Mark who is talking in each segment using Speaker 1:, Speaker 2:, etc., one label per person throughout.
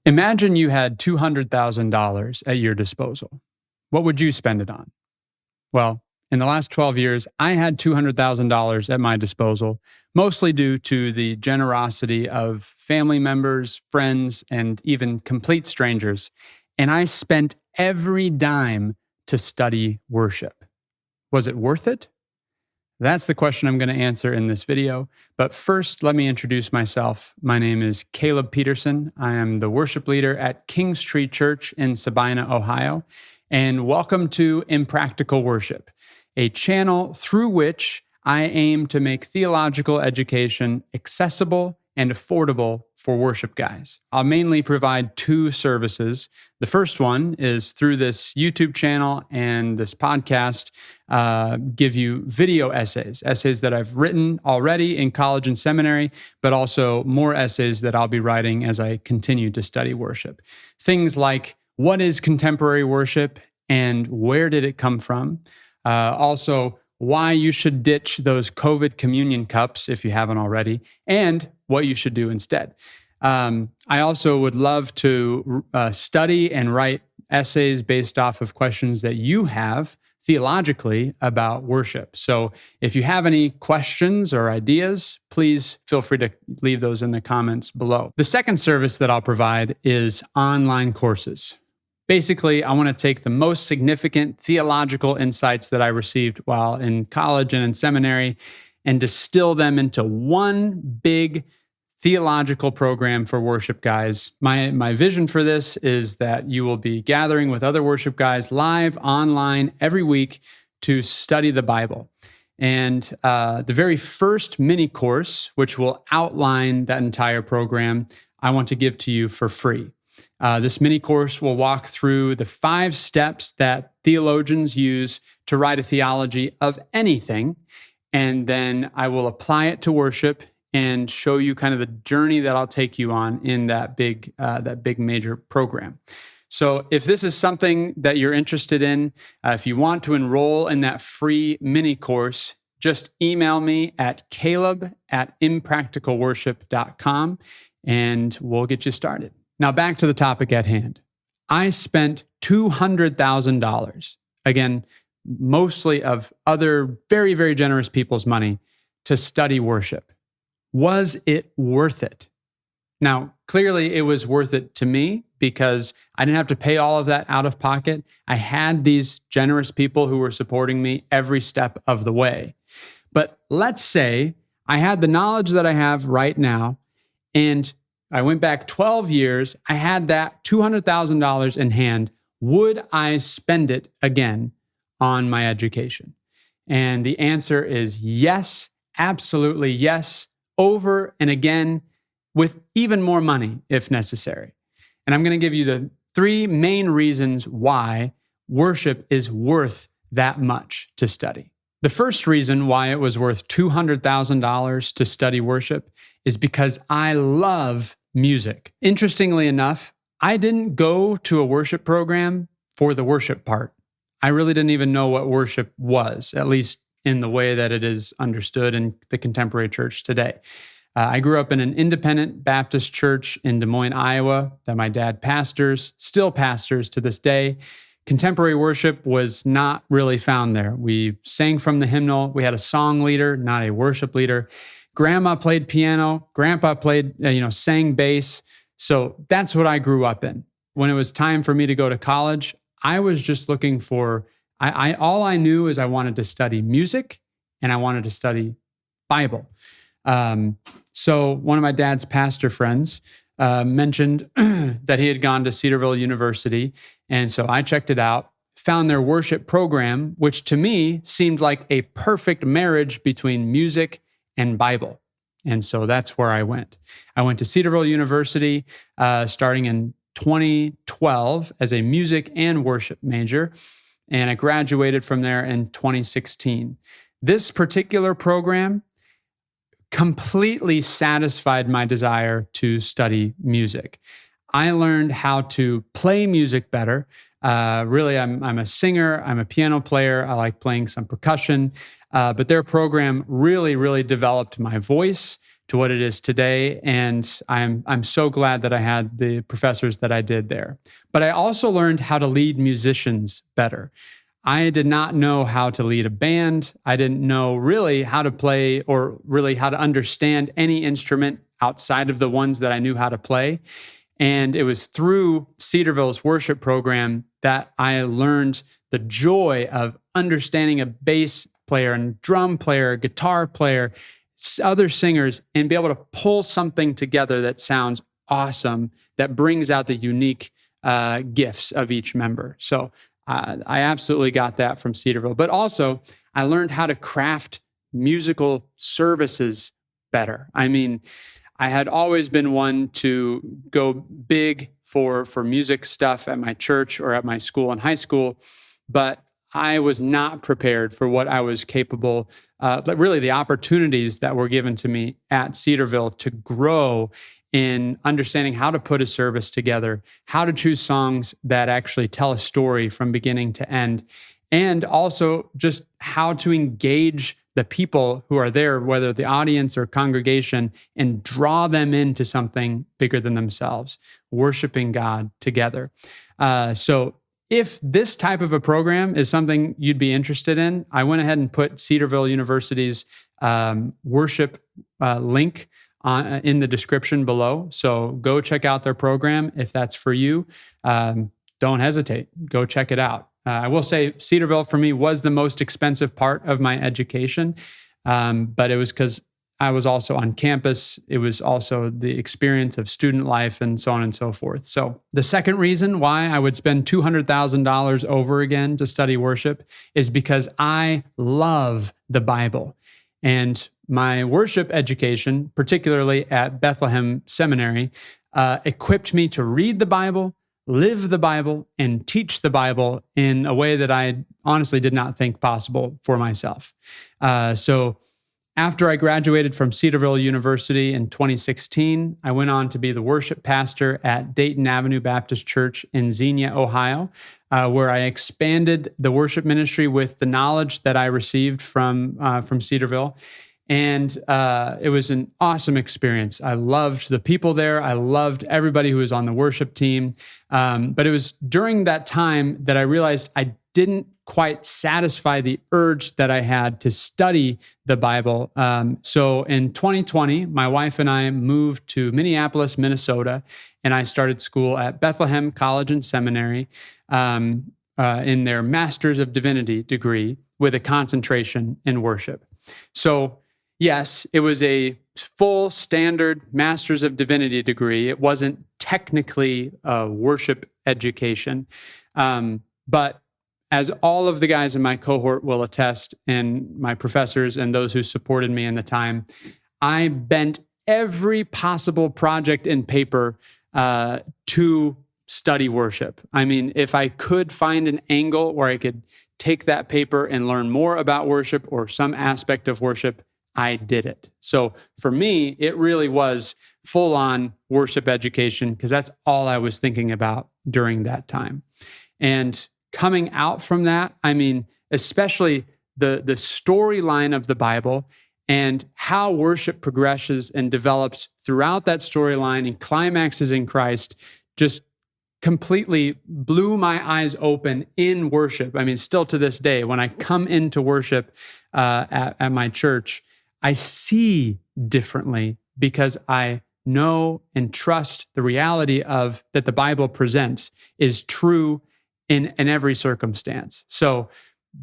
Speaker 1: Imagine you had $200,000 at your disposal. What would you spend it on? Well, in the last 12 years, I had $200,000 at my disposal, mostly due to the generosity of family members, friends, and even complete strangers. And I spent every dime to study worship. Was it worth it? That's the question I'm going to answer in this video. But first, let me introduce myself. My name is Caleb Peterson. I am the worship leader at Kings Tree Church in Sabina, Ohio. And welcome to Impractical Worship, a channel through which I aim to make theological education accessible and affordable for worship guys. I'll mainly provide two services. The first one is through this YouTube channel and this podcast, give you video essays that I've written already in college and seminary, but also more essays that I'll be writing as I continue to study worship. Things like, what is contemporary worship and where did it come from? Also, why you should ditch those COVID communion cups if you haven't already, and what you should do instead. I also would love to study and write essays based off of questions that you have theologically about worship. So if you have any questions or ideas, please feel free to leave those in the comments below. The second service that I'll provide is online courses. Basically, I want to take the most significant theological insights that I received while in college and in seminary and distill them into one big theological program for worship guys. My vision for this is that you will be gathering with other worship guys live online every week to study the Bible. And the very first mini course, which will outline that entire program, I want to give to you for free. This mini course will walk through the 5 steps that theologians use to write a theology of anything, and then I will apply it to worship and show you kind of the journey that I'll take you on in that big major program. So if this is something that you're interested in, if you want to enroll in that free mini course, just email me at caleb@impracticalworship.com and we'll get you started. Now back to the topic at hand. I spent $200,000, again, mostly of other very, very generous people's money, to study worship. Was it worth it? Now, clearly it was worth it to me because I didn't have to pay all of that out of pocket. I had these generous people who were supporting me every step of the way. But let's say I had the knowledge that I have right now, and I went back 12 years, I had that $200,000 in hand. Would I spend it again on my education? And the answer is yes, absolutely yes, over and again, with even more money if necessary. And I'm going to give you the 3 main reasons why worship is worth that much to study. The first reason why it was worth $200,000 to study worship is because I love music. Interestingly enough, I didn't go to a worship program for the worship part. I really didn't even know what worship was, at least in the way that it is understood in the contemporary church today. I grew up in an independent Baptist church in Des Moines, Iowa, that my dad still pastors to this day. Contemporary worship was not really found there. We sang from the hymnal. We had a song leader, not a worship leader. Grandma played piano. Grandpa sang bass. So that's what I grew up in. When it was time for me to go to college, I was just looking for, all I knew is I wanted to study music and I wanted to study Bible. So one of my dad's pastor friends mentioned that he had gone to Cedarville University. And so I checked it out, found their worship program, which to me seemed like a perfect marriage between music and Bible. And so that's where I went. I went to Cedarville University starting in 2012 as a music and worship major, and I graduated from there in 2016. This particular program completely satisfied my desire to study music. I learned how to play music better. Really, I'm a singer, I'm a piano player, I like playing some percussion, but their program really, really developed my voice, to what it is today. And I'm so glad that I had the professors that I did there. But I also learned how to lead musicians better. I did not know how to lead a band. I didn't know really how to play or really how to understand any instrument outside of the ones that I knew how to play. And it was through Cedarville's worship program that I learned the joy of understanding a bass player and drum player, guitar player, other singers, and be able to pull something together that sounds awesome, that brings out the unique gifts of each member. So I absolutely got that from Cedarville. But also, I learned how to craft musical services better. I mean, I had always been one to go big for music stuff at my church or at my school in high school, but I was not prepared for what I was capable, really the opportunities that were given to me at Cedarville to grow in understanding how to put a service together, how to choose songs that actually tell a story from beginning to end, and also just how to engage the people who are there, whether the audience or congregation, and draw them into something bigger than themselves, worshiping God together. So if this type of a program is something you'd be interested in, I went ahead and put Cedarville University's worship link in the description below. So go check out their program if that's for you. Don't hesitate. Go check it out. I will say Cedarville for me was the most expensive part of my education, but it was because I was also on campus. It was also the experience of student life and so on and so forth. So the second reason why I would spend $200,000 over again to study worship is because I love the Bible. And my worship education, particularly at Bethlehem Seminary, equipped me to read the Bible, live the Bible, and teach the Bible in a way that I honestly did not think possible for myself. So after I graduated from Cedarville University in 2016, I went on to be the worship pastor at Dayton Avenue Baptist Church in Xenia, Ohio, where I expanded the worship ministry with the knowledge that I received from Cedarville. And it was an awesome experience. I loved the people there. I loved everybody who was on the worship team. But it was during that time that I realized I didn't quite satisfy the urge that I had to study the Bible. So in 2020, my wife and I moved to Minneapolis, Minnesota, and I started school at Bethlehem College and Seminary in their Master's of Divinity degree with a concentration in worship. So yes, it was a full standard Master's of Divinity degree. It wasn't technically a worship education, but as all of the guys in my cohort will attest, and my professors and those who supported me in the time, I bent every possible project and paper to study worship. I mean, if I could find an angle where I could take that paper and learn more about worship or some aspect of worship, I did it. So for me, it really was full-on worship education because that's all I was thinking about during that time. And coming out from that, I mean, especially the storyline of the Bible and how worship progresses and develops throughout that storyline and climaxes in Christ just completely blew my eyes open in worship. I mean, still to this day, when I come into worship at my church, I see differently because I know and trust the reality of that the Bible presents is true in every circumstance. So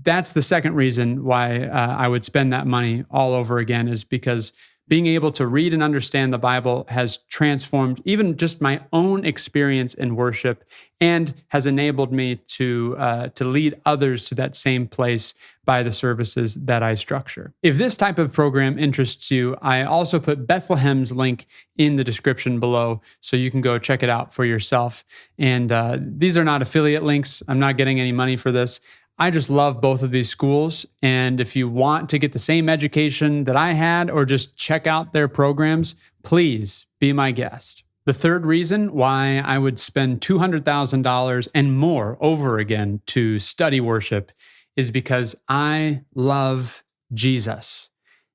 Speaker 1: that's the second reason why I would spend that money all over again, is because being able to read and understand the Bible has transformed even just my own experience in worship and has enabled me to lead others to that same place by the services that I structure. If this type of program interests you, I also put Bethlehem's link in the description below so you can go check it out for yourself. And these are not affiliate links. I'm not getting any money for this. I just love both of these schools. And if you want to get the same education that I had or just check out their programs, please be my guest. The third reason why I would spend $200,000 and more over again to study worship is because I love Jesus.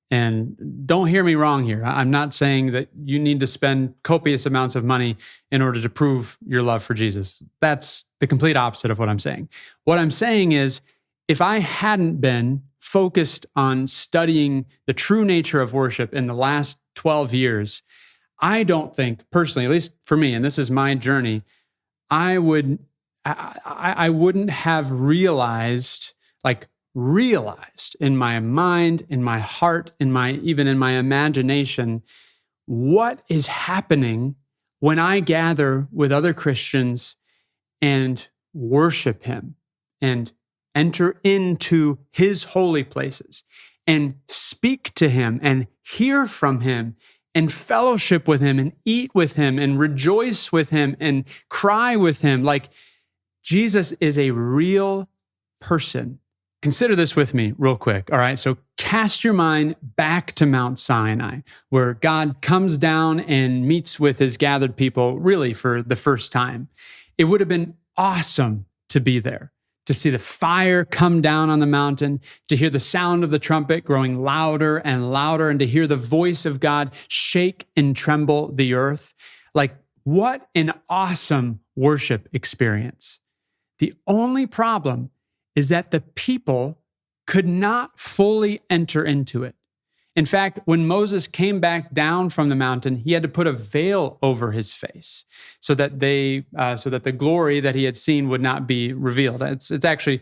Speaker 1: And don't hear me wrong here. I'm not saying that you need to spend copious amounts of money in order to prove your love for Jesus. That's the complete opposite of what I'm saying. What I'm saying is, if I hadn't been focused on studying the true nature of worship in the last 12 years, I don't think personally, at least for me, and this is my journey, I wouldn't have realized in my mind, in my heart, even in my imagination, what is happening when I gather with other Christians and worship Him and enter into His holy places and speak to Him and hear from Him and fellowship with Him and eat with Him and rejoice with Him and cry with Him. Like, Jesus is a real person. Consider this with me real quick, all right? So cast your mind back to Mount Sinai, where God comes down and meets with His gathered people really for the first time. It would have been awesome to be there, to see the fire come down on the mountain, to hear the sound of the trumpet growing louder and louder, and to hear the voice of God shake and tremble the earth. Like, what an awesome worship experience. The only problem is that the people could not fully enter into it. In fact, when Moses came back down from the mountain, he had to put a veil over his face so that the glory that he had seen would not be revealed. It's actually,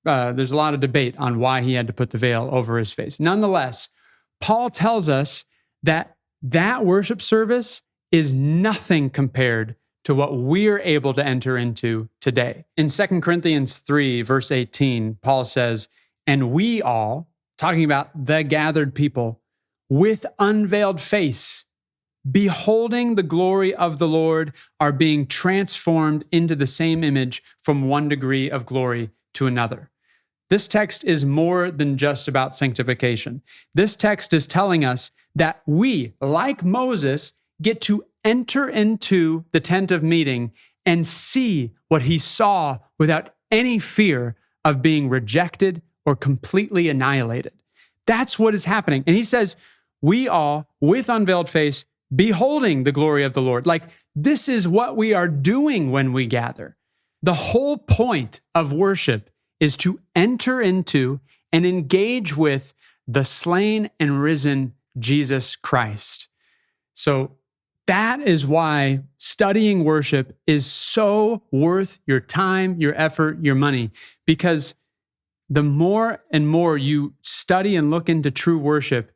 Speaker 1: there's a lot of debate on why he had to put the veil over his face. Nonetheless, Paul tells us that worship service is nothing compared to what we're able to enter into today. In 2 Corinthians 3, verse 18, Paul says, "And we all," talking about the gathered people, "with unveiled face, beholding the glory of the Lord, are being transformed into the same image from one degree of glory to another." This text is more than just about sanctification. This text is telling us that we, like Moses, get to enter into the tent of meeting and see what he saw without any fear of being rejected or completely annihilated. That's what is happening. And he says, we all, with unveiled face, beholding the glory of the Lord. Like, this is what we are doing when we gather. The whole point of worship is to enter into and engage with the slain and risen Jesus Christ. So that is why studying worship is so worth your time, your effort, your money, because the more and more you study and look into true worship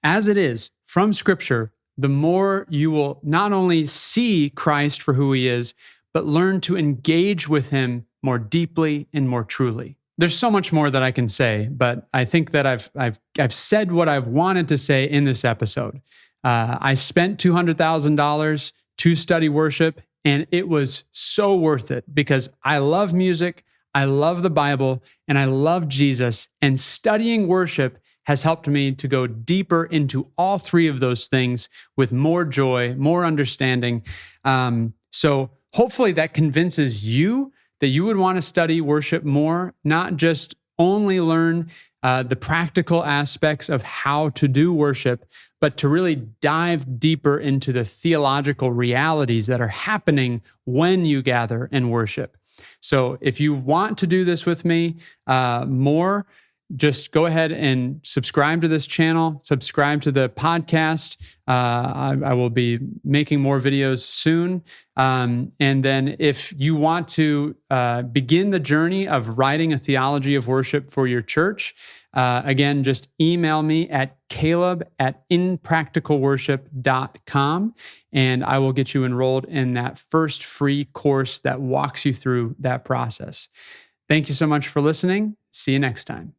Speaker 1: as it is from Scripture, the more you will not only see Christ for who He is, but learn to engage with Him more deeply and more truly. There's so much more that I can say, but I think that I've said what I've wanted to say in this episode. I spent $200,000 to study worship, and it was so worth it because I love music, I love the Bible, and I love Jesus. And studying worship has helped me to go deeper into all three of those things with more joy, more understanding. So hopefully that convinces you that you would want to study worship more, not just only learn the practical aspects of how to do worship, but to really dive deeper into the theological realities that are happening when you gather and worship. So if you want to do this with me more, just go ahead and subscribe to this channel, subscribe to the podcast. I will be making more videos soon. And then if you want to begin the journey of writing a theology of worship for your church, again, just email me at caleb@inpracticalworship.com, and I will get you enrolled in that first free course that walks you through that process. Thank you so much for listening. See you next time.